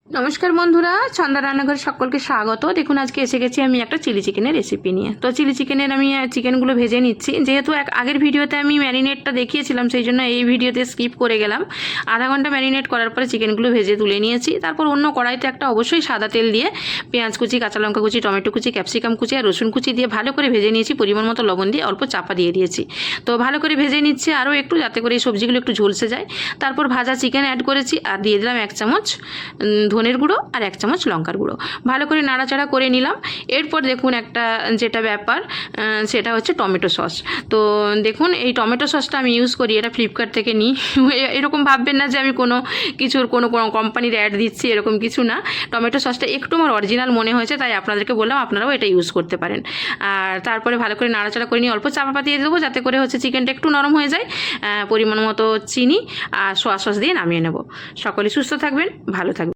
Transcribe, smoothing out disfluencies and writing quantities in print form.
নমস্কার বন্ধুরা, ছন্দা রান্নাঘরে সকলকে স্বাগত। দেখুন আজকে এসে গেছি আমি একটা চিলি চিকেনের রেসিপি নিয়ে। তো চিলি চিকেনের আমি চিকেনগুলো ভেজে নিচ্ছি। যেহেতু আগের ভিডিওতে আমি ম্যারিনেটটা দেখিয়েছিলাম, সেই জন্য এই ভিডিওতে স্কিপ করে গেলাম। আধা ঘন্টা ম্যারিনেট করার পরে চিকেনগুলো ভেজে তুলে নিয়েছি। তারপর অন্য কড়াইতে একটা অবশ্যই সাদা তেল দিয়ে পেঁয়াজ কুচি, কাঁচা লঙ্কা কুচি, টমেটো কুচি, ক্যাপসিকাম কুচি আর রসুন কুচি দিয়ে ভালো করে ভেজে নিয়েছি। পরিমাণ মতো লবণ দিয়ে অল্প চাপা দিয়ে দিয়েছি। তো ভালো করে ভেজে নিচ্ছি আরও একটু, যাতে করে এই সবজিগুলো একটু ঝলসে যায়। তারপর ভাজা চিকেন অ্যাড করেছি আর দিয়ে দিলাম 1 চামচ ধনের গুঁড়ো আর 1 চামচ লঙ্কার গুঁড়ো। ভালো করে নাড়াচাড়া করে নিলাম। এরপর দেখুন একটা যেটা ব্যাপার, সেটা হচ্ছে টমেটো সস। তো দেখুন এই টমেটো সসটা আমি ইউজ করি, এটা ফ্লিপকার্ট থেকে নিই। এরকম ভাববেন না যে আমি কোনো কোম্পানির অ্যাড দিচ্ছি, এরকম কিছু না। টমেটো সসটা একটু আমার অরিজিনাল মনে হয়েছে, তাই আপনাদেরকে বললাম আপনারাও এটা ইউজ করতে পারেন। আর তারপরে ভালো করে নাড়াচাড়া করে নিয়ে অল্প চাপা দিয়ে দেবো, যাতে করে হচ্ছে চিকেনটা একটু নরম হয়ে যায়। পরিমাণ মতো চিনি আর সোয়া সস দিয়ে নামিয়ে নেব। সকলে সুস্থ থাকবেন, ভালো থাকবেন।